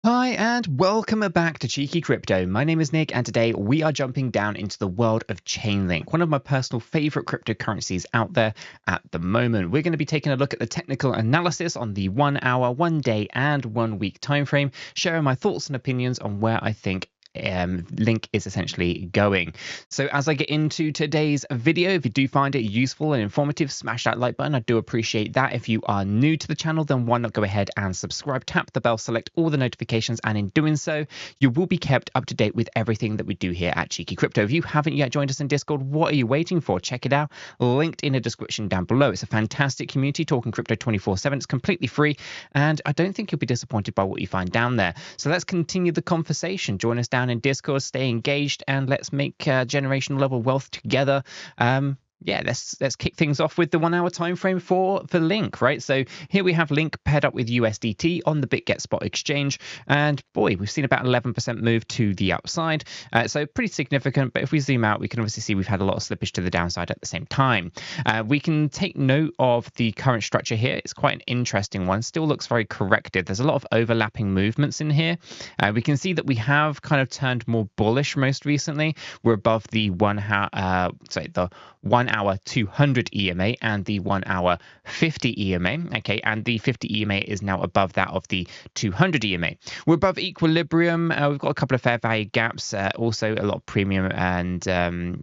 Hi and welcome back to Cheeky Crypto. My name is Nick and today we are jumping down into the world of Chainlink, one of my personal favorite cryptocurrencies out there at the moment. We're going to be taking a look at the technical analysis on the 1 hour, 1 day and 1 week time frame, sharing my thoughts and opinions on where I think Link is essentially going. So as I get into today's video, if you do find it useful and informative, smash that like button. I do appreciate that. If you are new to the channel, then why not go ahead and subscribe, tap the bell, select all the notifications, and in doing so, you will be kept up to date with everything that we do here at Cheeky Crypto. If you haven't yet joined us in Discord, what are you waiting for? Check it out, linked in the description down below. It's a fantastic community talking crypto 24/7. It's completely free, and I don't think you'll be disappointed by what you find down there. So let's continue the conversation. Join us down in Discord, stay engaged, and let's make generational level wealth together. Yeah, let's kick things off with the 1 hour time frame for Link, right? So here we have Link paired up with USDT on the BitGet spot exchange, and boy, we've seen about 11% move to the upside, so pretty significant. But if we zoom out, we can obviously see we've had a lot of slippage to the downside at the same time. We can take note of the current structure here. It's quite an interesting one. Still looks very corrected. There's a lot of overlapping movements in here. We can see that we have kind of turned more bullish most recently. We're above the 1 hour 200 EMA and the 1 hour 50 EMA. Okay, and the 50 EMA is now above that of the 200 EMA. We're above equilibrium. We've got a couple of fair value gaps, also a lot of premium and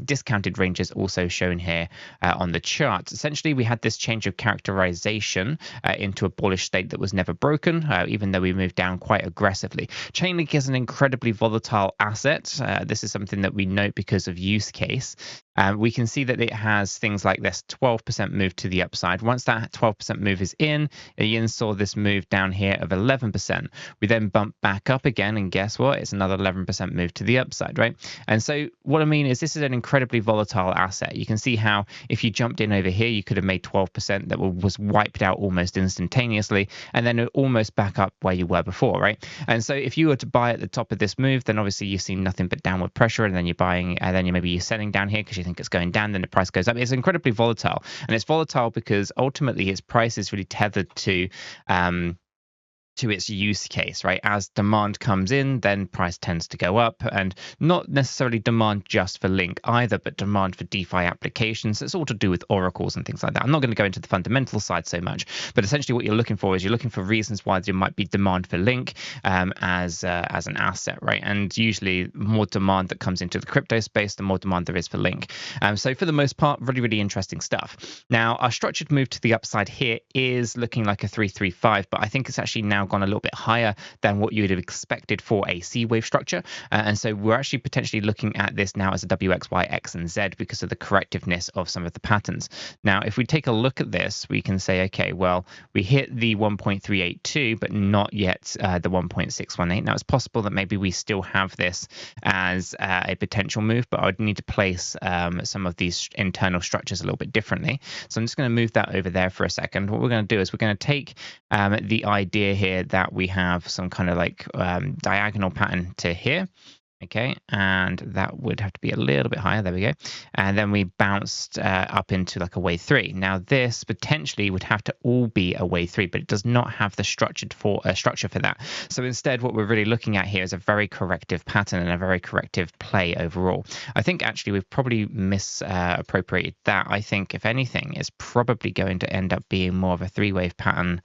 discounted ranges also shown here on the chart. Essentially, we had this change of characterization into a bullish state that was never broken, even though we moved down quite aggressively. Chainlink is an incredibly volatile asset. This is something that we note because of use case. We can see that it has things like this 12% move to the upside. Once that 12% move is in, Ian saw this move down here of 11%. We then bump back up again, and guess what? It's another 11% move to the upside, right? And so what I mean is this is an incredibly volatile asset. You can see how if you jumped in over here, you could have made 12% that was wiped out almost instantaneously, and then almost back up where you were before, right? And so if you were to buy at the top of this move, then obviously you've seen nothing but downward pressure, and then you're buying, and then you're selling down here because you think it's going down, then the price goes up. It's incredibly volatile, and it's volatile because ultimately its price is really tethered to its use case, right? As demand comes in, then price tends to go up, and not necessarily demand just for Link either, but demand for DeFi applications. It's all to do with oracles and things like that. I'm not going to go into the fundamental side so much, but essentially what you're looking for is you're looking for reasons why there might be demand for Link as an asset, right? And usually more demand that comes into the crypto space, the more demand there is for Link. So for the most part, really, really interesting stuff. Now, our structured move to the upside here is looking like a 335, but I think it's actually now gone a little bit higher than what you would have expected for a C wave structure, and so we're actually potentially looking at this now as a W, X, Y, X, and Z because of the correctiveness of some of the patterns. Now, if we take a look at this, we can say, okay, well, we hit the 1.382, but not yet the 1.618. Now, it's possible that maybe we still have this as a potential move, but I would need to place some of these internal structures a little bit differently. So I'm just going to move that over there for a second. What we're going to do is we're going to take the idea here that we have some kind of like diagonal pattern to here. Okay, and that would have to be a little bit higher. There we go. And then we bounced up into like a wave 3. Now this potentially would have to all be a wave 3, but it does not have the structure for that. So instead, what we're really looking at here is a very corrective pattern and a very corrective play overall. I think actually we've probably misappropriated that. I think if anything, it's probably going to end up being more of a 3-wave pattern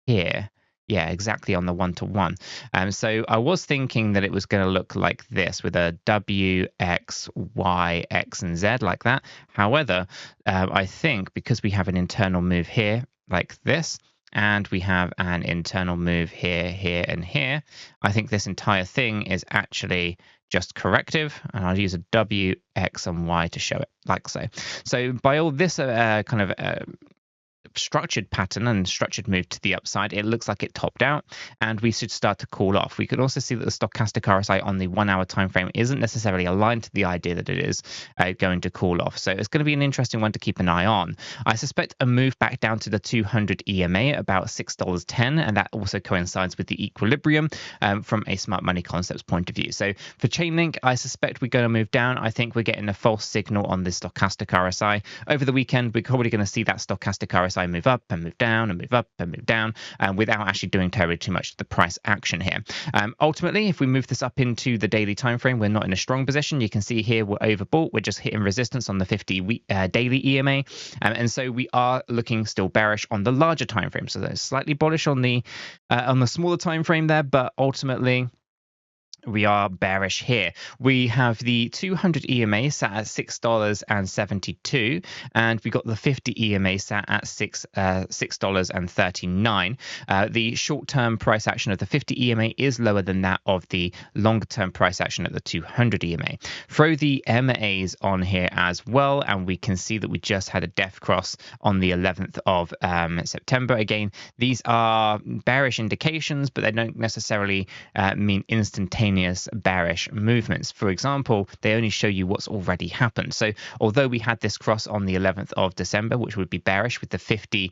here. Yeah, exactly on the 1-to-1. So I was thinking that it was going to look like this with a W, X, Y, X, and Z like that. However, I think because we have an internal move here like this, and we have an internal move here, here, and here, I think this entire thing is actually just corrective, and I'll use a W, X, and Y to show it like so. So by all this kind of structured pattern and structured move to the upside, it looks like it topped out and we should start to cool off. We could also see that the stochastic RSI on the 1 hour time frame isn't necessarily aligned to the idea that it is going to cool off. So it's going to be an interesting one to keep an eye on. I suspect a move back down to the 200 EMA at about $6.10, and that also coincides with the equilibrium from a smart money concepts point of view. So for Chainlink, I suspect we're going to move down. I think we're getting a false signal on the stochastic RSI. Over the weekend, we're probably going to see that stochastic RSI RSI move up and move down and move up and move down, without actually doing terribly too much to the price action here. Ultimately, if we move this up into the daily time frame, we're not in a strong position. You can see here we're overbought. We're just hitting resistance on the 50 daily EMA, and so we are looking still bearish on the larger time frame. So that's slightly bullish on the smaller time frame there, but ultimately we are bearish here. We have the 200 EMA sat at $6.72, and we got the 50 EMA sat at $6.39. The short-term price action of the 50 EMA is lower than that of the longer-term price action at the 200 EMA. Throw the MAs on here as well, and we can see that we just had a death cross on the 11th of September. Again, these are bearish indications, but they don't necessarily mean instantaneous bearish movements. For example, they only show you what's already happened. So although we had this cross on the 11th of December, which would be bearish with the 50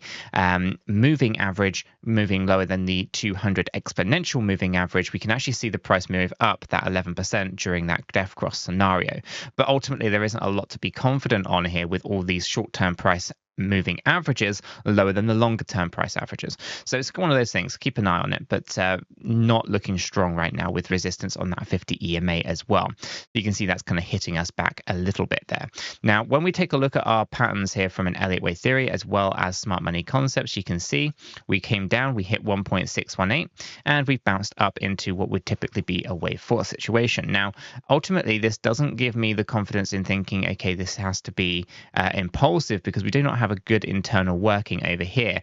moving average moving lower than the 200 exponential moving average, we can actually see the price move up that 11% during that death cross scenario. But ultimately, there isn't a lot to be confident on here with all these short-term price moving averages lower than the longer term price averages. So it's one of those things, keep an eye on it, but not looking strong right now with resistance on that 50 EMA as well. You can see that's kind of hitting us back a little bit there. Now, when we take a look at our patterns here from an Elliott wave theory as well as smart money concepts, you can see we came down, we hit 1.618, and we bounced up into what would typically be a wave 4 situation. Now, ultimately, this doesn't give me the confidence in thinking, okay, this has to be impulsive, because we do not have a good internal working over here.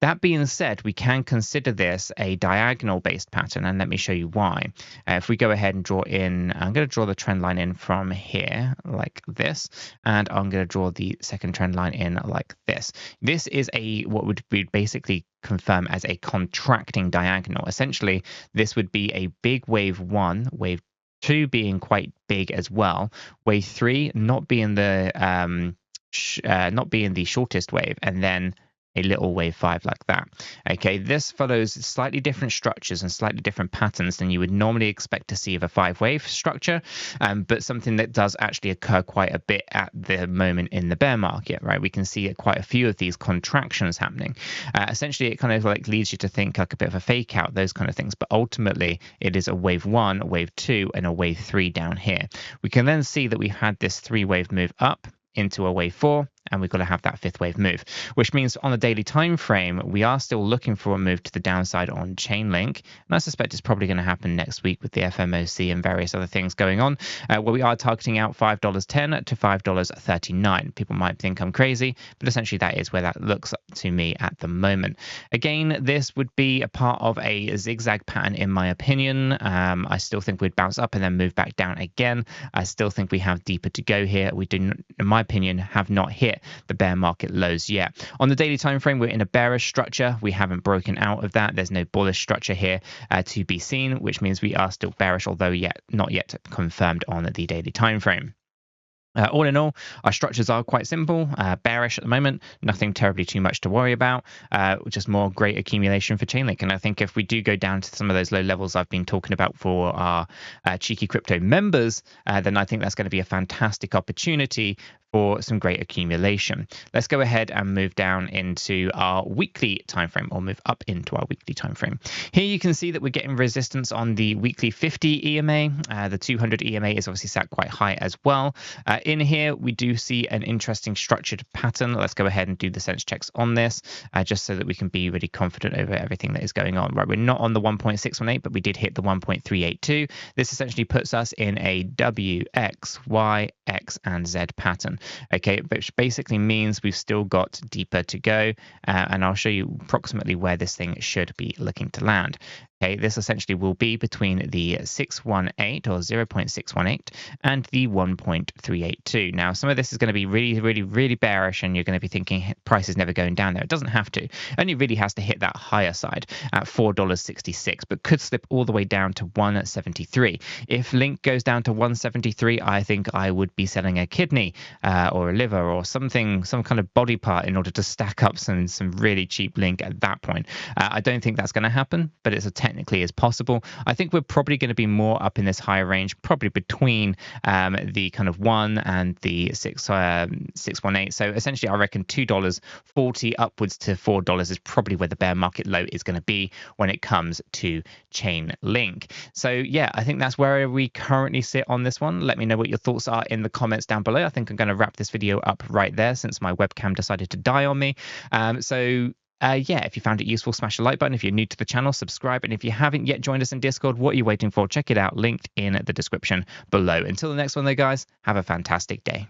That being said, we can consider this a diagonal based pattern, and let me show you why. If we go ahead and draw in, I'm going to draw the trend line in from here like this, and I'm going to draw the second trend line in like this. This is what would be basically confirm as a contracting diagonal. Essentially, this would be a big wave 1, wave 2 being quite big as well, wave 3 not being the shortest wave, and then a little wave 5 like that. Okay, this follows slightly different structures and slightly different patterns than you would normally expect to see of a 5-wave structure, but something that does actually occur quite a bit at the moment in the bear market, right? We can see quite a few of these contractions happening. Essentially, it kind of like leads you to think like a bit of a fake out, those kind of things, but ultimately it is a wave 1, a wave 2, and a wave 3 down here. We can then see that we've had this 3-wave move up into a wave 4, and we've got to have that 5th wave move, which means on the daily time frame, we are still looking for a move to the downside on Chainlink, and I suspect it's probably going to happen next week with the FOMC and various other things going on, where we are targeting out $5.10 to $5.39. People might think I'm crazy, but essentially that is where that looks to me at the moment. Again, this would be a part of a zigzag pattern in my opinion. I still think we'd bounce up and then move back down again. I still think we have deeper to go here. We do, in my opinion, have not hit the bear market lows yet. On the daily time frame, we're in a bearish structure. We haven't broken out of that. There's no bullish structure here to be seen, which means we are still bearish, although not yet confirmed on the daily time frame. All in all, our structures are quite simple, bearish at the moment, nothing terribly too much to worry about, just more great accumulation for Chainlink. And I think if we do go down to some of those low levels I've been talking about for our Cheeky Crypto members, then I think that's going to be a fantastic opportunity for some great accumulation. Let's go ahead and move down into our weekly time frame, or move up into our weekly time frame. Here you can see that we're getting resistance on the weekly 50 EMA. The 200 EMA is obviously sat quite high as well. In here, we do see an interesting structured pattern. Let's go ahead and do the sense checks on this, just so that we can be really confident over everything that is going on. Right, we're not on the 1.618, but we did hit the 1.382. This essentially puts us in a W, X, Y, X, and Z pattern. Okay, which basically means we've still got deeper to go, and I'll show you approximately where this thing should be looking to land. Okay, this essentially will be between the 618 or 0.618 and the 1.382. Now, some of this is going to be really bearish, and you're going to be thinking price is never going down there. It doesn't have to. It only really has to hit that higher side at $4.66, but could slip all the way down to 173. If Link goes down to 173, I think I would be selling a kidney or a liver or something, some kind of body part, in order to stack up some really cheap Link at that point. I don't think that's going to happen, but it's a technical technically is possible. I think we're probably going to be more up in this higher range, probably between the kind of 1 and the 618. So essentially, I reckon $2.40 upwards to $4 is probably where the bear market low is going to be when it comes to Chainlink. So yeah, I think that's where we currently sit on this one. Let me know what your thoughts are in the comments down below. I think I'm going to wrap this video up right there since my webcam decided to die on me. Yeah, if you found it useful, smash the like button. If you're new to the channel, subscribe. And if you haven't yet joined us in Discord, what are you waiting for? Check it out, linked in the description below. Until the next one though, guys, have a fantastic day.